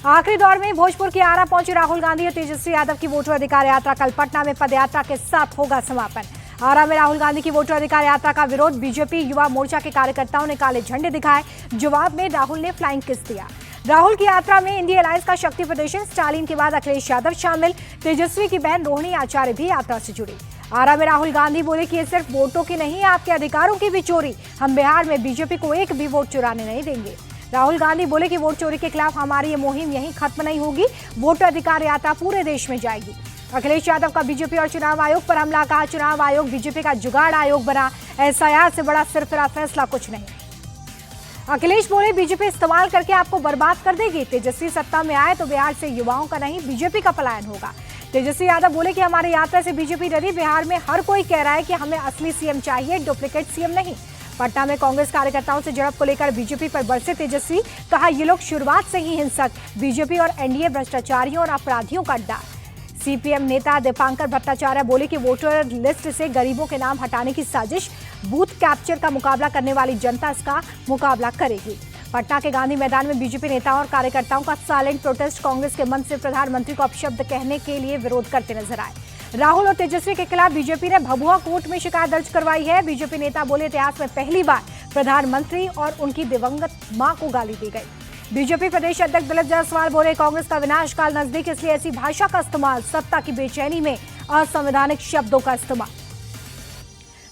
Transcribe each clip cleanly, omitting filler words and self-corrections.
आखिरी दौर में भोजपुर के आरा पहुंचे राहुल गांधी और तेजस्वी यादव की वोटर अधिकार यात्रा। कल पटना में पदयात्रा के साथ होगा समापन। आरा में राहुल गांधी की वोटर अधिकार यात्रा का विरोध बीजेपी युवा मोर्चा के कार्यकर्ताओं ने काले झंडे दिखाए। जवाब में राहुल ने फ्लाइंग किस दिया। राहुल की यात्रा में इंडिया अलायंस का शक्ति प्रदर्शन। स्टालिन के बाद अखिलेश यादव शामिल। तेजस्वी की बहन रोहिणी आचार्य भी यात्रा से जुड़ी। आरा में राहुल गांधी बोले कि ये सिर्फ वोटों की नहीं, आपके अधिकारों की भी चोरी। हम बिहार में बीजेपी को एक भी वोट चुराने नहीं देंगे। राहुल गांधी बोले कि वोट चोरी के खिलाफ हमारी ये मुहिम यहीं खत्म नहीं होगी। वोटर अधिकार यात्रा पूरे देश में जाएगी। अखिलेश यादव का बीजेपी और चुनाव आयोग पर हमला। कहा चुनाव आयोग बीजेपी का जुगाड़ आयोग बना। एसआईआर से बड़ा सिरफिरा फैसला कुछ नहीं। अखिलेश बोले बीजेपी इस्तेमाल करके आपको बर्बाद कर देगी। तेजस्वी सत्ता में आए तो बिहार से युवाओं का नहीं, बीजेपी का पलायन होगा। तेजस्वी यादव बोले कि हमारी यात्रा से बीजेपी डरी। बिहार में हर कोई कह रहा है कि हमें असली सीएम चाहिए, डुप्लीकेट सीएम नहीं। पटना में कांग्रेस कार्यकर्ताओं से झड़प को लेकर बीजेपी पर बरसे तेजस्वी। कहा ये लोग शुरुआत से ही हिंसक। बीजेपी और एनडीए भ्रष्टाचारियों और अपराधियों का अड्डा। सीपीएम नेता दीपांकर भट्टाचार्य बोले कि वोटर लिस्ट से गरीबों के नाम हटाने की साजिश। बूथ कैप्चर का मुकाबला करने वाली जनता इसका मुकाबला करेगी। पटना के गांधी मैदान में बीजेपी नेताओं और कार्यकर्ताओं का साइलेंट प्रोटेस्ट। कांग्रेस के मंच से प्रधानमंत्री को अपशब्द कहने के लिए विरोध करते नजर आए। राहुल और तेजस्वी के खिलाफ बीजेपी ने भभुआ कोर्ट में शिकायत दर्ज करवाई है। बीजेपी नेता बोले इतिहास में पहली बार प्रधानमंत्री और उनकी दिवंगत मां को गाली दी गई। बीजेपी प्रदेश अध्यक्ष दिलीप जायसवाल बोले कांग्रेस का विनाशकाल नजदीक, इसलिए ऐसी भाषा का इस्तेमाल, सत्ता की बेचैनी में असंवैधानिक शब्दों का इस्तेमाल।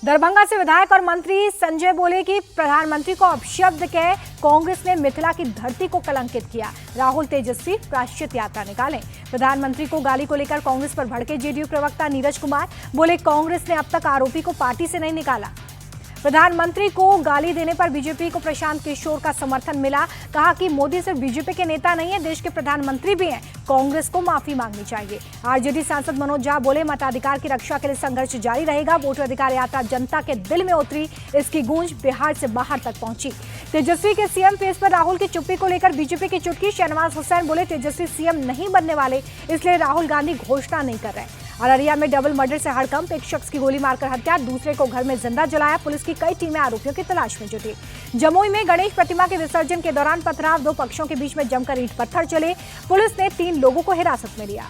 दरभंगा से विधायक और मंत्री संजय बोले कि प्रधानमंत्री को अपशब्द कह कांग्रेस ने मिथिला की धरती को कलंकित किया। राहुल तेजस्वी प्रायश्चित यात्रा निकालें। प्रधानमंत्री को गाली को लेकर कांग्रेस पर भड़के जेडीयू प्रवक्ता नीरज कुमार। बोले कांग्रेस ने अब तक आरोपी को पार्टी से नहीं निकाला। प्रधानमंत्री को गाली देने पर बीजेपी को प्रशांत किशोर का समर्थन मिला। कहा कि मोदी सिर्फ बीजेपी के नेता नहीं है, देश के प्रधानमंत्री भी हैं। कांग्रेस को माफी मांगनी चाहिए। आरजेडी सांसद मनोज झा बोले मताधिकार की रक्षा के लिए संघर्ष जारी रहेगा। वोटर अधिकार यात्रा जनता के दिल में उतरी, इसकी गूंज बिहार से बाहर तक पहुंची। तेजस्वी के सीएम फेस पर राहुल की चुप्पी को लेकर बीजेपी की चुटकी। शहनवाज हुसैन बोले तेजस्वी सीएम नहीं बनने वाले, इसलिए राहुल गांधी घोषणा नहीं कर रहे। अररिया में डबल मर्डर से हड़कंप। एक शख्स की गोली मारकर हत्या, दूसरे को घर में जिंदा जलाया। पुलिस की कई टीमें आरोपियों की तलाश में जुटी। जमुई में गणेश प्रतिमा के विसर्जन के दौरान पथराव। दो पक्षों के बीच में जमकर ईंट पत्थर चले। पुलिस ने 3 लोगों को हिरासत में लिया।